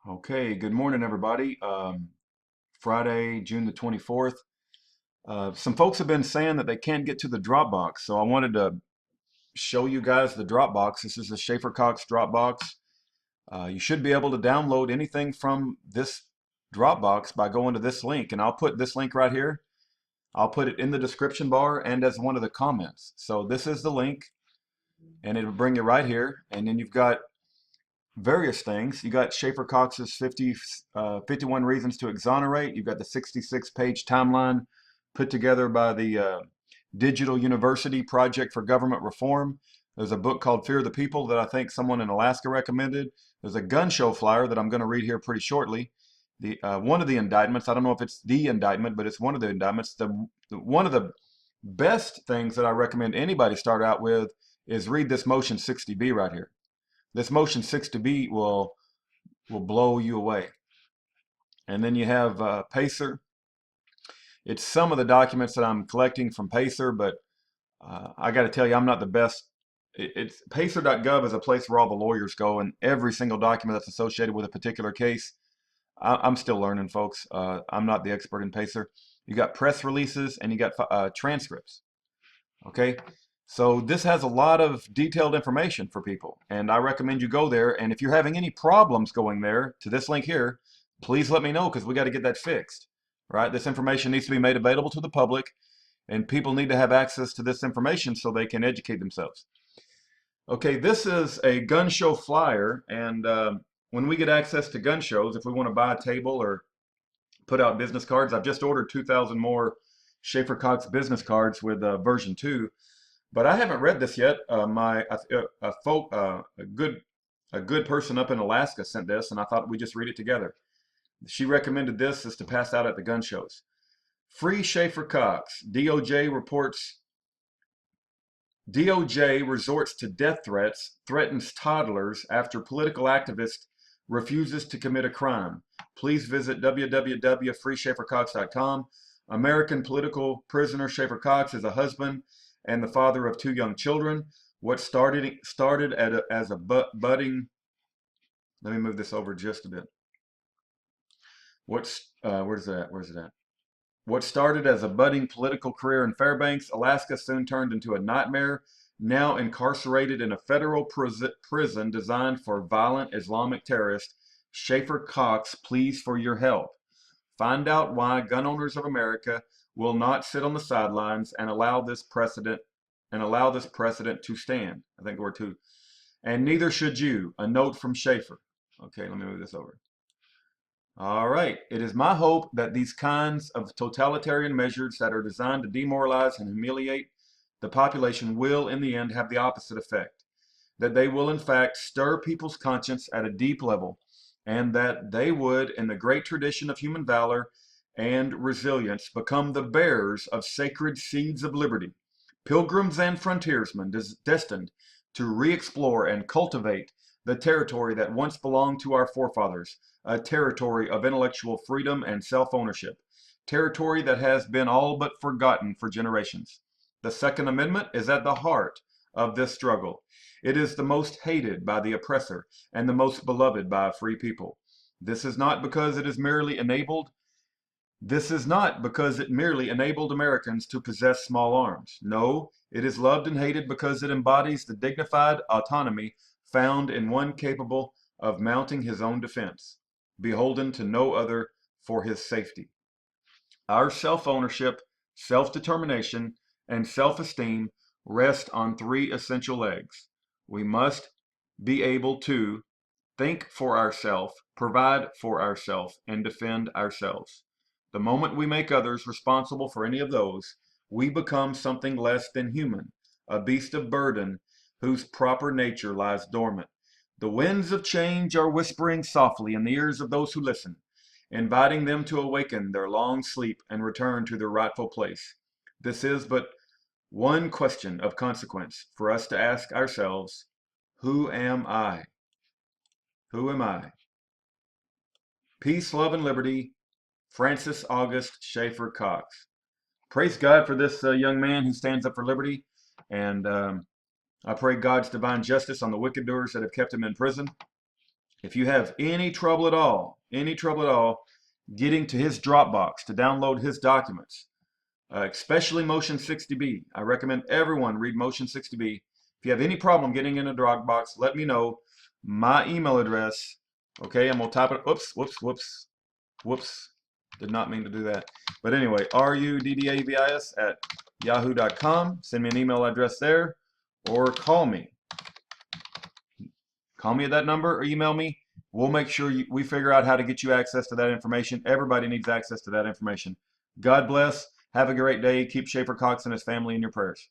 Okay, good morning, everybody. Friday, June the 24th. Some folks have been saying that they can't get to the Dropbox, so I wanted to show you guys the Dropbox. This is the Schaeffer Cox DropBox. You should be able to download anything from this Dropbox by going to this link, and I'll put this link right here. I'll put it in the description bar and as one of the comments. So this is the link, and it'll bring you right here, and then you've got various things. You got Schaeffer Cox's 51 reasons to exonerate. You've got the 66-page timeline put together by the Digital University Project for Government Reform. There's a book called Fear the People that I think someone in Alaska recommended. There's a gun show flyer that I'm going to read here pretty shortly. One of the indictments, I don't know if it's the indictment, but it's one of the indictments. One of the best things that I recommend anybody start out with is read this Motion 60B right here. This Motion 60B will blow you away. And then you have Pacer. It's some of the documents that I'm collecting from Pacer, but I got to tell you, I'm not the best. It's pacer.gov is a place where all the lawyers go, and every single document that's associated with a particular case. I'm still learning, folks. I'm not the expert in Pacer. You got press releases and you got transcripts. Okay, so this has a lot of detailed information for people, and I recommend you go there. And if you're having any problems going there to this link here, please let me know because we got to get that fixed. Right? This information needs to be made available to the public, and people need to have access to this information so they can educate themselves. Okay, this is a gun show flyer, and when we get access to gun shows, if we want to buy a table or put out business cards, I've just ordered 2,000 more Schaeffer Cox business cards with version 2. But I haven't read this yet. A good person up in Alaska sent this, and I thought we'd just read it together. She recommended this as to pass out at the gun shows. Free Schaeffer Cox. DOJ resorts to death threats, threatens toddlers after political activist refuses to commit a crime. Please visit www.freeschaeffercox.com. American political prisoner Schaeffer Cox is a husband and the father of 2 young children. What started as a budding, let me move this over just a bit. Where's it at? What started as a budding political career in Fairbanks, Alaska, soon turned into a nightmare. Now incarcerated in a federal prison designed for violent Islamic terrorists, Schaeffer Cox pleads for your help. Find out why gun owners of America will not sit on the sidelines and allow this precedent to stand. I think we're two. And neither should you. A note from Schaeffer. Okay, let me move this over. All right. It is my hope that these kinds of totalitarian measures that are designed to demoralize and humiliate the population will, in the end, have the opposite effect. That they will, in fact, stir people's conscience at a deep level, and that they would, in the great tradition of human valor and resilience, become the bearers of sacred seeds of liberty, pilgrims and frontiersmen destined to re-explore and cultivate the territory that once belonged to our forefathers, a territory of intellectual freedom and self-ownership, territory that has been all but forgotten for generations. The Second Amendment is at the heart of this struggle. It is the most hated by the oppressor and the most beloved by a free people. This is not because it merely enabled Americans to possess small arms. No, it is loved and hated because it embodies the dignified autonomy found in one capable of mounting his own defense, beholden to no other for his safety. Our self-ownership, self-determination, and self-esteem rest on 3 essential legs. We must be able to think for ourselves, provide for ourselves, and defend ourselves. The moment we make others responsible for any of those, we become something less than human, a beast of burden whose proper nature lies dormant. The winds of change are whispering softly in the ears of those who listen, inviting them to awaken their long sleep and return to their rightful place. This is but one question of consequence for us to ask ourselves, who am I? Who am I? Peace, love, and liberty, Francis August Schaeffer Cox. Praise God for this young man who stands up for liberty, and I pray God's divine justice on the wicked doers that have kept him in prison. If you have any trouble at all, getting to his Dropbox to download his documents, especially Motion 60B, I recommend everyone read Motion 60B. If you have any problem getting in a Dropbox, let me know. My email address, okay, I'm gonna type it. Whoops. Did not mean to do that. But anyway, ruddavis@yahoo.com. Send me an email address there, or call me. Call me at that number or email me. We'll make sure we figure out how to get you access to that information. Everybody needs access to that information. God bless. Have a great day. Keep Schaeffer Cox and his family in your prayers.